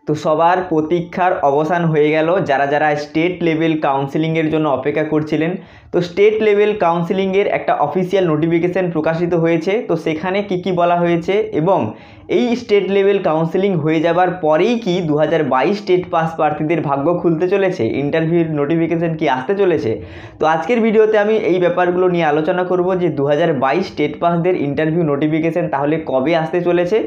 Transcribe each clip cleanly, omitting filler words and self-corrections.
তো সবার প্রতীক্ষার অবসান হয়ে গেল। যারা যারা স্টেট লেভেল কাউন্সেলিংয়ের জন্য অপেক্ষা করছিলেন, তো স্টেট লেভেল কাউন্সেলিংয়ের একটা অফিসিয়াল নোটিফিকেশান প্রকাশিত হয়েছে। তো সেখানে কি বলা হয়েছে এবং এই স্টেট লেভেল কাউন্সেলিং হয়ে যাবার পরেই কি 2022 স্টেট পাস প্রার্থীদের ভাগ্য খুলতে চলেছে, ইন্টারভিউর নোটিফিকেশান কি আসতে চলেছে। তো আজকের ভিডিওতে আমি এই ব্যাপারগুলো নিয়ে আলোচনা করব যে 2022 স্টেট পাসদের ইন্টারভিউ নোটিফিকেশান তাহলে কবে আসতে চলেছে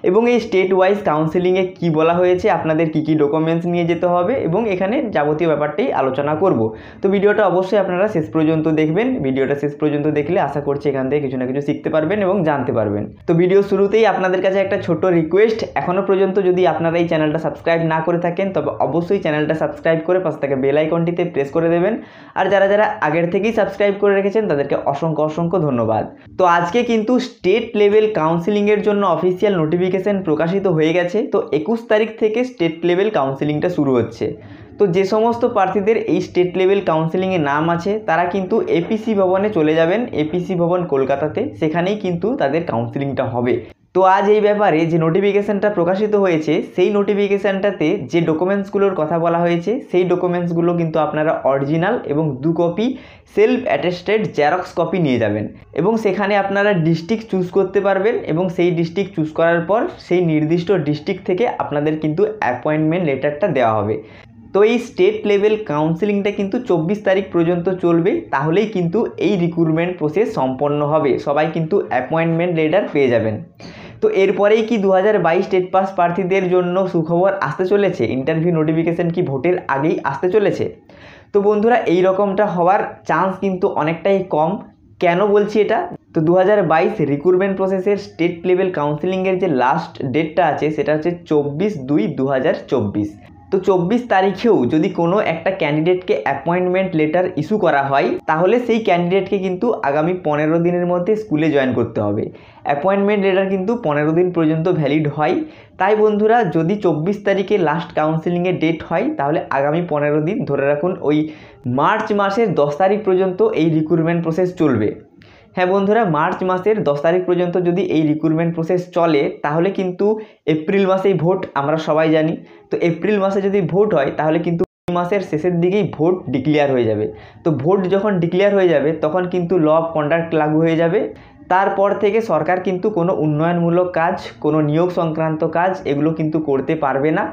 এবং এই স্টেট ওয়াইজ কাউন্সেলিংয়ে কি বলা হয়েছে, আপনাদের কি ডকুমেন্টস নিয়ে যেতে হবে এবং এখানে যাবতীয় ব্যাপারটাই আলোচনা করব। তো ভিডিওটা অবশ্যই আপনারা শেষ পর্যন্ত দেখবেন। ভিডিওটা শেষ পর্যন্ত দেখলে আশা করছি এখান থেকে কিছু না কিছু শিখতে পারবেন এবং জানতে পারবেন। তো ভিডিও শুরুতেই আপনাদের কাছে একটা ছোট রিকোয়েস্ট, এখনও পর্যন্ত যদি আপনারা এই চ্যানেলটা সাবস্ক্রাইব না করে থাকেন তবে অবশ্যই চ্যানেলটা সাবস্ক্রাইব করে পাশে থাকা বেল আইকনটিতে প্রেস করে দেবেন। আর যারা যারা আগের থেকেই সাবস্ক্রাইব করে রেখেছেন তাদেরকে অসংখ্য ধন্যবাদ। তো আজকে কিন্তু স্টেট লেভেল কাউন্সেলিংয়ের জন্য অফিসিয়াল নোটিফিকেশান প্রকাশিত হয়ে গেছে। তো 21 তারিখ থেকে স্টেট লেভেল কাউন্সেলিংটা শুরু হচ্ছে। তো যে সমস্ত প্রার্থীদের এই স্টেট লেভেল কাউন্সেলিংয়ে নাম আছে তারা কিন্তু এপিসি ভবনে চলে যাবেন, এপিসি ভবন কলকাতাতে, সেখানেই কিন্তু তাদের কাউন্সেলিংটা হবে। তো আজ এই ব্যাপারে যে নোটিফিকেশানটা প্রকাশিত হয়েছে সেই নোটিফিকেশানটাতে যে ডকুমেন্টসগুলোর কথা বলা হয়েছে সেই ডকুমেন্টসগুলো কিন্তু আপনারা অরিজিনাল এবং 2 copy self attested xerox copy নিয়ে যাবেন এবং সেখানে আপনারা ডিস্ট্রিক্ট চুজ করতে পারবেন এবং সেই ডিস্ট্রিক্ট চুজ করার পর সেই নির্দিষ্ট ডিস্ট্রিক্ট থেকে আপনাদের কিন্তু অ্যাপয়েন্টমেন্ট লেটারটা দেওয়া হবে। তো এই স্টেট লেভেল কাউন্সেলিংটা কিন্তু 24 তারিখ পর্যন্ত চলবে, তাহলেই কিন্তু এই রিক্রুটমেন্ট প্রসেস সম্পন্ন হবে, সবাই কিন্তু অ্যাপয়েন্টমেন্ট লেটার পেয়ে যাবেন। তো এরপরেই কি 2022 স্টেট পাস প্রার্থীদের জন্য সুখবর আসতে চলেছে, ইন্টারভিউ নোটিফিকেশান কি ভোটের আগেই আসতে চলেছে। তো বন্ধুরা এই রকমটা হওয়ার চান্স কিন্তু অনেকটাই কম। কেন বলছি এটা, তো 2022 রিক্রুটমেন্ট প্রসেসের স্টেট লেভেল কাউন্সেলিংয়ের যে লাস্ট ডেটটা আছে সেটা হচ্ছে 24/2/2024। তো 24 তারিখেও যদি কোনো একটা ক্যান্ডিডেটকে অ্যাপয়েন্টমেন্ট লেটার ইস্যু করা হয় তাহলে সেই ক্যান্ডিডেটকে কিন্তু আগামী 15 দিনের মধ্যে স্কুলে জয়েন করতে হবে। অ্যাপয়েন্টমেন্ট লেটার কিন্তু 15 দিন পর্যন্ত ভ্যালিড হয়। তাই বন্ধুরা যদি 24 তারিখে লাস্ট কাউন্সেলিংয়ের ডেট হয় তাহলে আগামী 15 দিন ধরে রাখুন, ওই মার্চ মাসের 10 তারিখ পর্যন্ত এই রিক্রুটমেন্ট প্রসেস চলবে। হ্যাঁ বন্ধুরা, মার্চ মাসের 10 তারিখ পর্যন্ত যদি এই রিক্রুটমেন্ট প্রসেস চলে তাহলে কিন্তু এপ্রিল মাসেই ভোট, আমরা সবাই জানি। তো এপ্রিল মাসে যদি ভোট হয় তাহলে কিন্তু মাসের শেষের দিকেই ভোট ডিক্লেয়ার হয়ে যাবে। তো ভোট যখন ডিক্লেয়ার হয়ে যাবে তখন কিন্তু ল অফ কন্ডাক্ট লাগু হয়ে যাবে। তারপর থেকে সরকার কিন্তু কোনো উন্নয়নমূলক কাজ, কোনো নিয়োগ সংক্রান্ত কাজ এগুলো কিন্তু করতে পারবে না,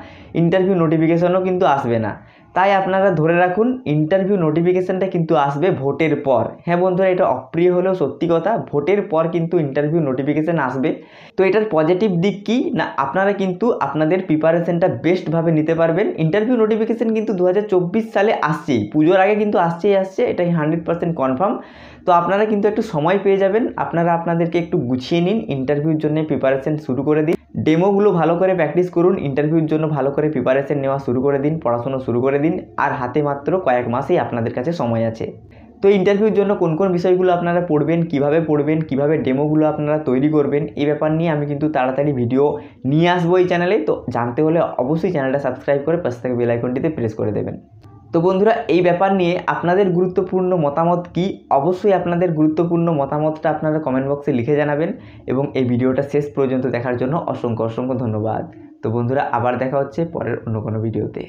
ইন্টারভিউ নোটিফিকেশনও কিন্তু আসবে না। তাই আপনারা ধরে রাখুন ইন্টারভিউ নোটিফিকেশানটা কিন্তু আসবে ভোটের পর। হ্যাঁ বন্ধুরা, এটা অপ্রিয় হলেও সত্যি কথা, ভোটের পর কিন্তু ইন্টারভিউ নোটিফিকেশান আসবে। তো এটার পজিটিভ দিক কি না, আপনারা কিন্তু আপনাদের প্রিপারেশনটা বেস্টভাবে নিতে পারবেন। ইন্টারভিউ নোটিফিকেশান কিন্তু 2024 সালে আসছেই, পুজোর আগে কিন্তু আসছে, এটাই 100% কনফার্ম। তো আপনারা কিন্তু একটু সময় পেয়ে যাবেন, আপনারা আপনাদেরকে একটু গুছিয়ে নিন, ইন্টারভিউর জন্য প্রিপারেশন শুরু করে দিন, ডেমোগুলো ভালো করে প্র্যাকটিস করুন, ইন্টারভিউর জন্য ভালো করে প্রিপারেশন নেওয়া শুরু করে দিন, পড়াশোনা শুরু করে দিন। আর হাতে মাত্র কয়েক মাসেই আপনাদের কাছে সময় আছে। তো ইন্টারভিউর জন্য কোন কোন বিষয়গুলো আপনারা পড়বেন, কিভাবে ডেমোগুলো আপনারা তৈরি করবেন, এই ব্যাপার নিয়ে আমি কিন্তু তাড়াতাড়ি ভিডিও নিয়ে আসবো এই চ্যানেলে। তো জানতে হলে অবশ্যই চ্যানেলটা সাবস্ক্রাইব করে পাশে থাকা বেল আইকনটিতে প্রেস করে দেবেন। তো বন্ধুরা এই ব্যাপার নিয়ে আপনাদের গুরুত্বপূর্ণ মতামত কি, অবশ্যই আপনাদের গুরুত্বপূর্ণ মতামতটা আপনারা কমেন্ট বক্সে লিখে জানাবেন এবং এই ভিডিওটা শেষ পর্যন্ত দেখার জন্য অসংখ্য ধন্যবাদ। তো বন্ধুরা আবার দেখা হচ্ছে পরের অন্য কোনো ভিডিওতে।